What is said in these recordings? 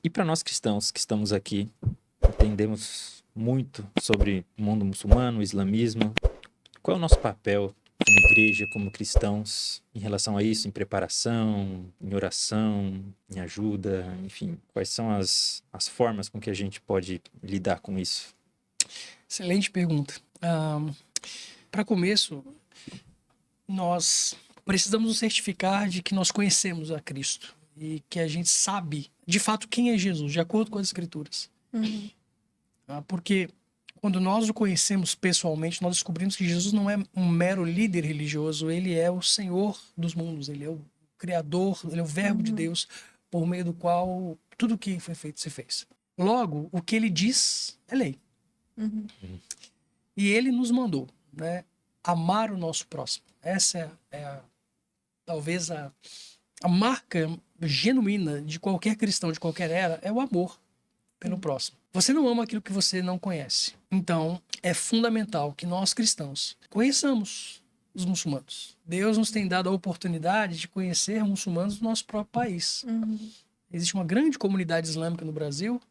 E para nós cristãos que estamos aqui, entendemos muito sobre o mundo muçulmano, o islamismo. Qual é o nosso papel como igreja, como cristãos, em relação a isso, em preparação, em oração, em ajuda, enfim, quais são as formas com que a gente pode lidar com isso? Excelente pergunta. Para começo, nós precisamos nos certificar de que nós conhecemos a Cristo e que a gente sabe, de fato, quem é Jesus, de acordo com as Escrituras. Porque quando nós o conhecemos pessoalmente, nós descobrimos que Jesus não é um mero líder religioso, ele é o Senhor dos mundos, ele é o Criador, ele é o Verbo de Deus, por meio do qual tudo o que foi feito se fez. Logo, o que ele diz é lei. E ele nos mandou, né, amar o nosso próximo. Essa é talvez a marca genuína de qualquer cristão, de qualquer era, é o amor pelo próximo. Você não ama aquilo que você não conhece. Então, é fundamental que nós cristãos conheçamos os muçulmanos. Deus nos tem dado a oportunidade de conhecer muçulmanos do nosso próprio país. Existe uma grande comunidade islâmica no Brasil.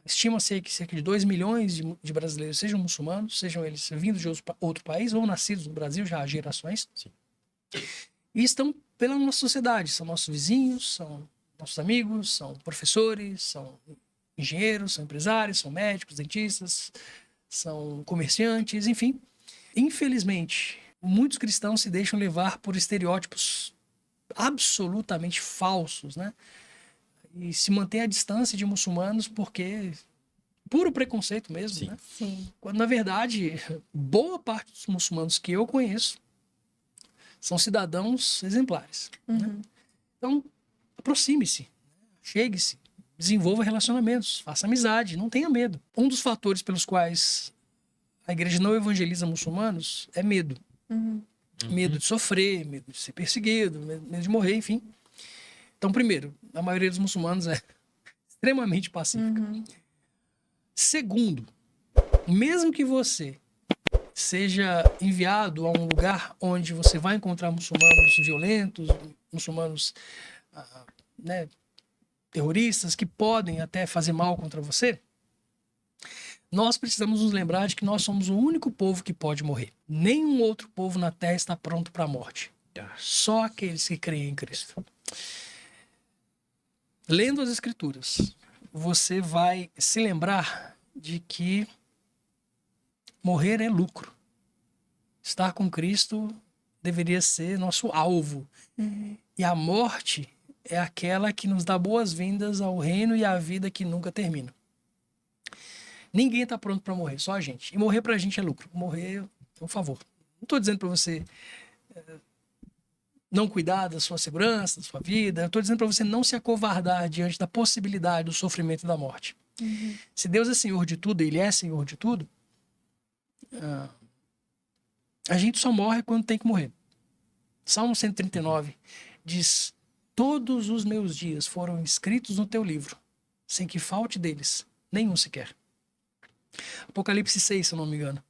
Estima-se que cerca de 2 milhões de brasileiros sejam muçulmanos, sejam eles vindos de outro país ou nascidos no Brasil já há gerações. Sim. E estão pela nossa sociedade. São nossos vizinhos, são nossos amigos, são professores, são engenheiros, são empresários, são médicos, dentistas, são comerciantes, enfim. Infelizmente, muitos cristãos se deixam levar por estereótipos absolutamente falsos, né? E se mantém à distância de muçulmanos porque puro preconceito mesmo, Sim. né? Sim. Quando, na verdade, boa parte dos muçulmanos que eu conheço são cidadãos exemplares. Né? Então, aproxime-se, chegue-se, desenvolva relacionamentos, faça amizade, não tenha medo. Um dos fatores pelos quais a igreja não evangeliza muçulmanos é medo. Medo de sofrer, medo de ser perseguido, medo de morrer, enfim. Então, primeiro, a maioria dos muçulmanos é extremamente pacífica. Segundo, mesmo que você seja enviado a um lugar onde você vai encontrar muçulmanos violentos, muçulmanos né, terroristas que podem até fazer mal contra você, nós precisamos nos lembrar de que nós somos o único povo que pode morrer. Nenhum outro povo na Terra está pronto para a morte. Só aqueles que creem em Cristo. Lendo as Escrituras, você vai se lembrar de que morrer é lucro. Estar com Cristo deveria ser nosso alvo. E a morte é aquela que nos dá boas-vindas ao reino e à vida que nunca termina. Ninguém está pronto para morrer, só a gente. E morrer para a gente é lucro. Morrer é um favor. Não estou dizendo para você não cuidar da sua segurança, da sua vida. Eu estou dizendo para você não se acovardar diante da possibilidade do sofrimento e da morte. Se Deus é Senhor de tudo, Ele é Senhor de tudo, a gente só morre quando tem que morrer. Salmo 139 diz: todos os meus dias foram escritos no teu livro, sem que falte deles nenhum sequer. Apocalipse 6, se eu não me engano,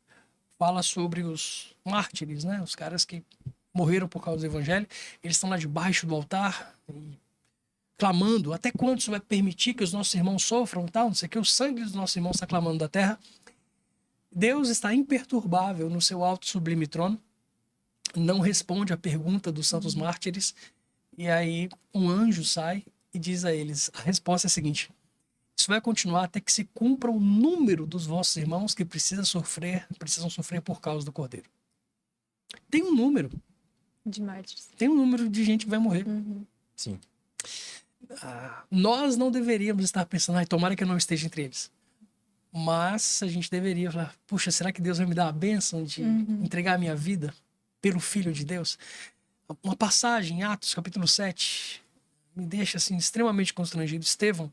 fala sobre os mártires, né? Os caras que morreram por causa do evangelho. Eles estão lá debaixo do altar, clamando: até quando isso vai permitir que os nossos irmãos sofram, tal, não sei o que, o sangue dos nossos irmãos está clamando da terra. Deus está imperturbável no seu alto sublime trono, não responde à pergunta dos santos mártires, e aí um anjo sai e diz a eles, a resposta é a seguinte: isso vai continuar até que se cumpra o número dos vossos irmãos que precisam sofrer por causa do Cordeiro. Tem um número. De mártires. Tem um número de gente que vai morrer. Sim. Nós não deveríamos estar pensando, tomara que eu não esteja entre eles. Mas a gente deveria falar, puxa, será que Deus vai me dar a bênção de entregar a minha vida pelo Filho de Deus? Uma passagem em Atos, capítulo 7, me deixa assim extremamente constrangido. Estevão,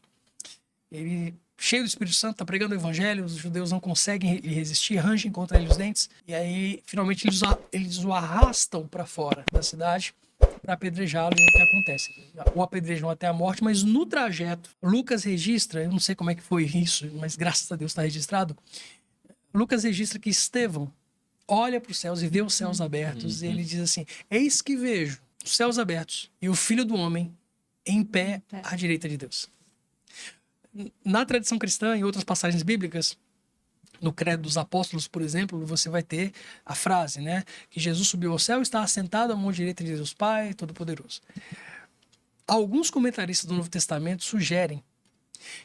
ele, cheio do Espírito Santo, está pregando o evangelho, os judeus não conseguem lhe resistir, rangem contra ele os dentes, e aí, finalmente, eles o arrastam para fora da cidade para apedrejá-lo, e o que acontece? O apedrejam até a morte, mas no trajeto, Lucas registra, eu não sei como é que foi isso, mas graças a Deus está registrado, Lucas registra que Estevão olha para os céus e vê os céus abertos, e ele diz assim: eis que vejo os céus abertos e o Filho do Homem em pé à direita de Deus. Na tradição cristã, em outras passagens bíblicas, no Credo dos Apóstolos, por exemplo, você vai ter a frase, né? Que Jesus subiu ao céu e está assentado à mão direita de Deus Pai Todo-Poderoso. Alguns comentaristas do Novo Testamento sugerem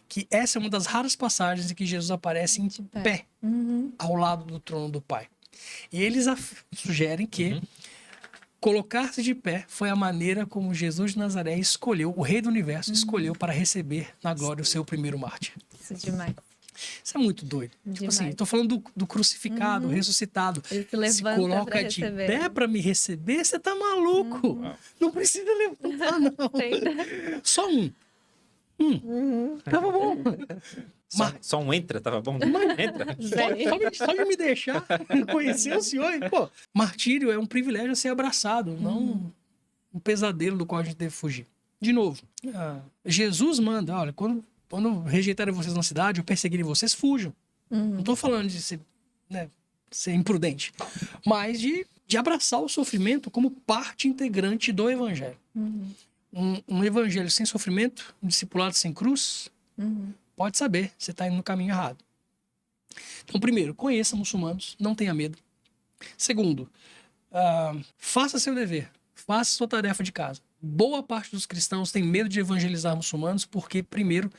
que essa é uma das raras passagens em que Jesus aparece em pé, ao lado do trono do Pai. E eles sugerem que colocar-se de pé foi a maneira como Jesus de Nazaré escolheu, o Rei do Universo, escolheu para receber na glória o seu primeiro mártir. Isso é demais. Isso é muito doido. Tipo assim, tô falando do crucificado, ressuscitado. Ele se levanta Se coloca pra de receber. pé para me receber, você tá maluco. Não precisa levantar, não. Só um. Tava bom. Só um entra, tava bom? Entra. Só de me deixar conhecer o senhor. E, pô, martírio é um privilégio a ser abraçado, não um pesadelo do qual a gente deve fugir. De novo, Jesus manda, olha, quando rejeitarem vocês na cidade ou perseguirem vocês, fujam. Não tô falando de ser imprudente, mas de abraçar o sofrimento como parte integrante do evangelho. Um evangelho sem sofrimento, um discipulado sem cruz, pode saber, você está indo no caminho errado. Então, primeiro, conheça muçulmanos, não tenha medo. Segundo, faça seu dever, faça sua tarefa de casa. Boa parte dos cristãos tem medo de evangelizar muçulmanos porque, primeiro,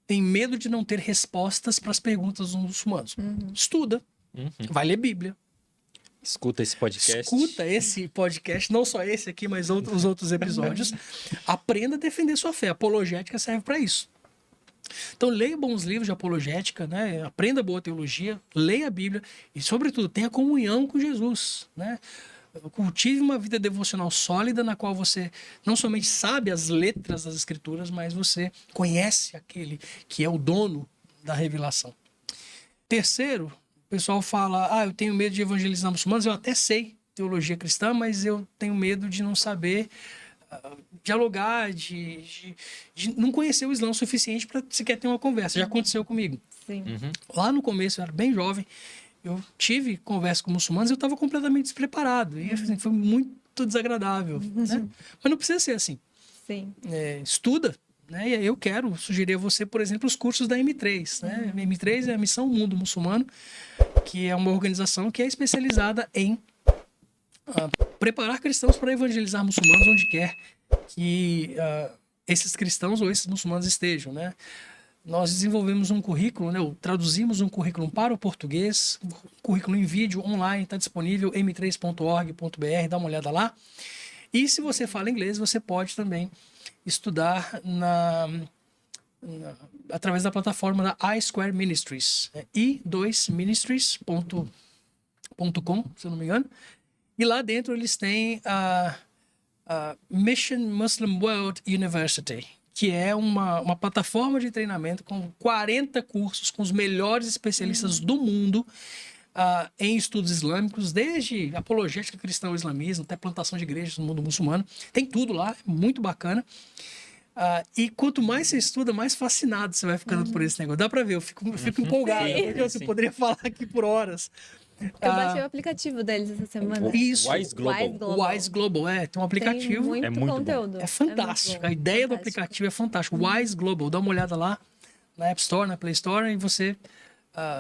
tem medo de não ter respostas para as perguntas dos muçulmanos. Estuda, vai ler Bíblia. Escuta esse podcast. Escuta esse podcast, não só esse aqui, mas os outros episódios. Aprenda a defender sua fé. A apologética serve para isso. Então, leia bons livros de apologética, né? Aprenda boa teologia, leia a Bíblia e, sobretudo, tenha comunhão com Jesus, né? Cultive uma vida devocional sólida na qual você não somente sabe as letras das Escrituras, mas você conhece aquele que é o dono da revelação. Terceiro, o pessoal fala, eu tenho medo de evangelizar muçulmanos. Eu até sei teologia cristã, mas eu tenho medo de não saber dialogar, de não conhecer o Islã o suficiente para sequer ter uma conversa. Já aconteceu comigo. Sim. Lá no começo, eu era bem jovem, eu tive conversa com muçulmanos e eu estava completamente despreparado. E assim, foi muito desagradável. Né? Mas não precisa ser assim. Sim. Estuda. Né? E eu quero sugerir a você, por exemplo, os cursos da M3. Né? M3 é a Missão Mundo Muçulmano, que é uma organização que é especializada em preparar cristãos para evangelizar muçulmanos onde quer que esses cristãos ou esses muçulmanos estejam. Né? Nós desenvolvemos um currículo, né? Traduzimos um currículo para o português, um currículo em vídeo online, está disponível m3.org.br, dá uma olhada lá. E se você fala inglês, você pode também estudar através da plataforma da iSquare Ministries, i2ministries.com, se eu não me engano. E lá dentro eles têm a Mission Muslim World University, que é uma plataforma de treinamento com 40 cursos com os melhores especialistas do mundo em estudos islâmicos, desde apologética cristã ao islamismo, até plantação de igrejas no mundo muçulmano. Tem tudo lá, é muito bacana. E quanto mais você estuda, mais fascinado você vai ficando por esse negócio. Dá pra ver, eu fico empolgado. Porque eu poderia falar aqui por horas. Eu baixei o aplicativo deles essa semana. Isso. Wise Global. Wise Global, tem um aplicativo. Tem muito muito conteúdo. É fantástico. A ideia do aplicativo é fantástica. Wise Global, dá uma olhada lá na App Store, na Play Store, e você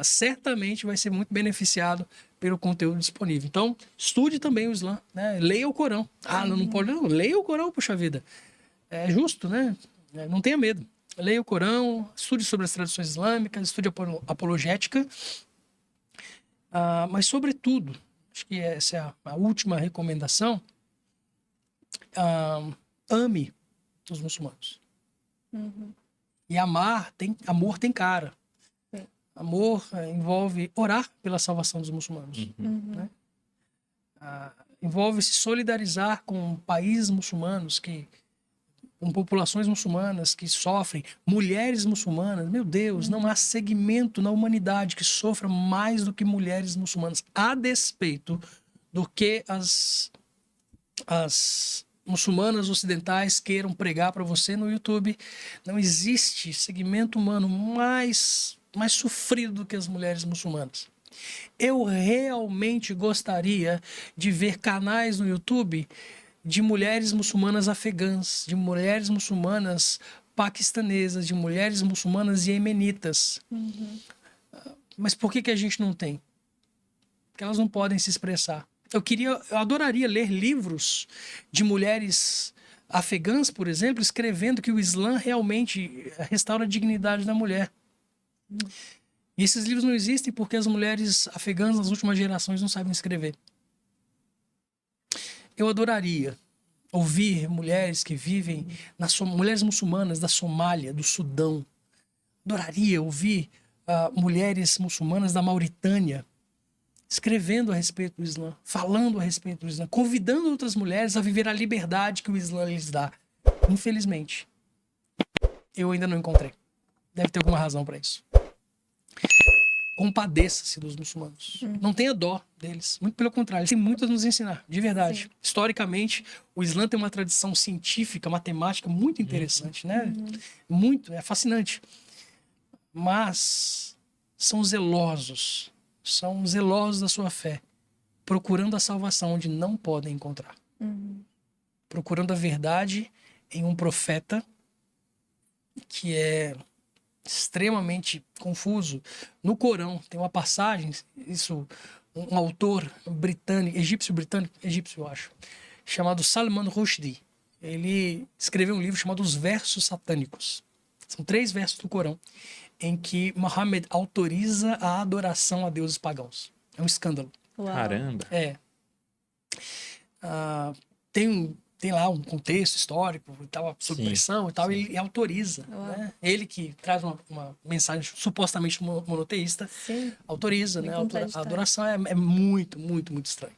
certamente vai ser muito beneficiado pelo conteúdo disponível. Então, estude também o Islã, né? Leia o Corão. Não pode não. Leia o Corão, puxa vida. É justo, né? Não tenha medo. Leia o Corão, estude sobre as tradições islâmicas, estude apologética. Mas, sobretudo, acho que essa é a última recomendação, ame os muçulmanos. E amor tem cara. Sim. Amor envolve orar pela salvação dos muçulmanos. Né? Envolve se solidarizar com países muçulmanos, com populações muçulmanas que sofrem, mulheres muçulmanas. Meu Deus, não há segmento na humanidade que sofra mais do que mulheres muçulmanas, a despeito do que as muçulmanas ocidentais queiram pregar para você no YouTube. Não existe segmento humano mais sofrido do que as mulheres muçulmanas. Eu realmente gostaria de ver canais no YouTube de mulheres muçulmanas afegãs, de mulheres muçulmanas paquistanesas, de mulheres muçulmanas e iemenitas. Mas por que a gente não tem? Porque elas não podem se expressar. Eu adoraria ler livros de mulheres afegãs, por exemplo, escrevendo que o Islã realmente restaura a dignidade da mulher. E esses livros não existem porque as mulheres afegãs nas últimas gerações não sabem escrever. Eu adoraria ouvir mulheres que vivem, mulheres muçulmanas da Somália, do Sudão. Adoraria ouvir mulheres muçulmanas da Mauritânia escrevendo a respeito do Islã, falando a respeito do Islã, convidando outras mulheres a viver a liberdade que o Islã lhes dá. Infelizmente, eu ainda não encontrei. Deve ter alguma razão para isso. Compadeça-se dos muçulmanos. Não tenha dó deles. Muito pelo contrário, eles têm muito a nos ensinar, de verdade. Sim. Historicamente, o Islã tem uma tradição científica, matemática muito interessante, né? Muito, é fascinante. Mas são zelosos da sua fé, procurando a salvação onde não podem encontrar. Procurando a verdade em um profeta que é extremamente confuso. No Corão tem uma passagem, um autor egípcio, eu acho, chamado Salman Rushdie. Ele escreveu um livro chamado Os Versos Satânicos. São 3 versos do Corão em que Muhammad autoriza a adoração a deuses pagãos. É um escândalo. Uau. Caramba! Tem lá um contexto histórico e tal, sob pressão e tal, ele autoriza. Né? Ele que traz uma mensagem supostamente monoteísta, autoriza, né? A adoração é muito, muito, muito estranho.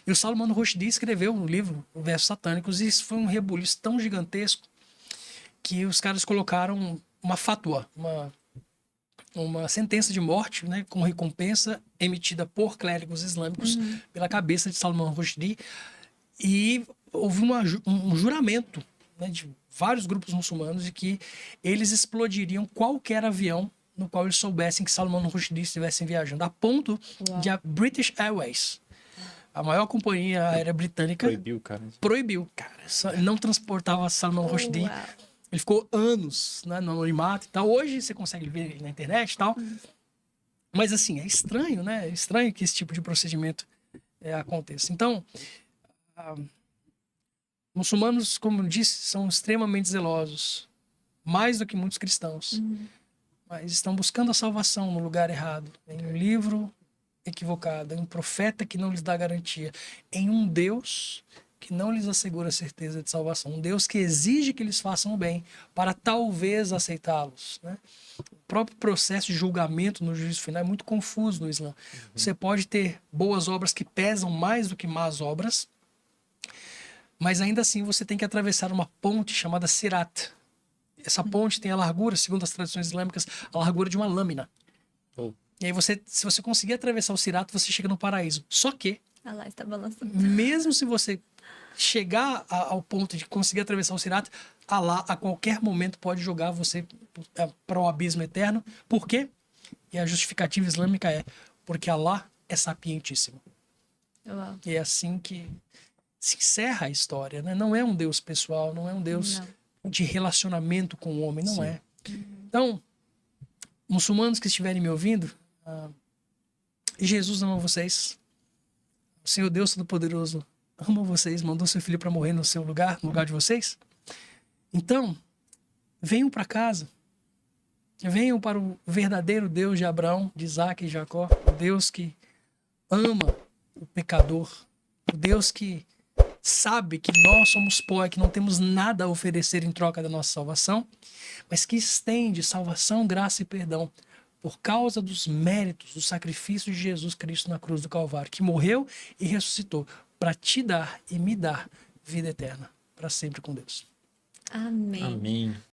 E o Salman Rushdie escreveu um livro, Versos Satânicos, e isso foi um rebuliço tão gigantesco que os caras colocaram uma fatwa, uma sentença de morte, né, com recompensa emitida por clérigos islâmicos pela cabeça de Salman Rushdie, e houve um juramento, né, de vários grupos muçulmanos de que eles explodiriam qualquer avião no qual eles soubessem que Salman Rushdie estivessem viajando, a ponto de a British Airways, a maior companhia aérea britânica, proibiu, cara, não transportava Salman Rushdie. Ele ficou anos, né, no anonimato e tal. Hoje você consegue ver ele na internet e tal. Mas assim, é estranho, né? É estranho que esse tipo de procedimento aconteça. Então, muçulmanos, como eu disse, são extremamente zelosos. Mais do que muitos cristãos. Mas estão buscando a salvação no lugar errado. Em um livro equivocado. Em um profeta que não lhes dá garantia. Em um Deus que não lhes assegura a certeza de salvação. Um Deus que exige que eles façam o bem para talvez aceitá-los. Né? O próprio processo de julgamento no juízo final é muito confuso no Islã. Você pode ter boas obras que pesam mais do que más obras, mas ainda assim você tem que atravessar uma ponte chamada Sirat. Essa ponte tem a largura, segundo as tradições islâmicas, a largura de uma lâmina. E aí se você conseguir atravessar o Sirat, você chega no paraíso. Só que Allah está balançando. Mesmo se você chegar ao ponto de conseguir atravessar o Sirat, Allah a qualquer momento pode jogar você para o abismo eterno. Por quê? E a justificativa islâmica porque Allah é sapientíssimo. Uau. E é assim que se encerra a história, né? Não é um Deus pessoal, não é um Deus de relacionamento com o homem, não é. Então, muçulmanos que estiverem me ouvindo, Jesus ama vocês. O Senhor Deus Todo-Poderoso ama vocês, mandou seu filho para morrer no seu lugar, no lugar de vocês. Então, venham para casa. Venham para o verdadeiro Deus de Abraão, de Isaac e Jacó. O Deus que ama o pecador. O Deus que sabe que nós somos pó e que não temos nada a oferecer em troca da nossa salvação, mas que estende salvação, graça e perdão por causa dos méritos, do sacrifício de Jesus Cristo na cruz do Calvário, que morreu e ressuscitou para te dar e me dar vida eterna, para sempre com Deus. Amém. Amém.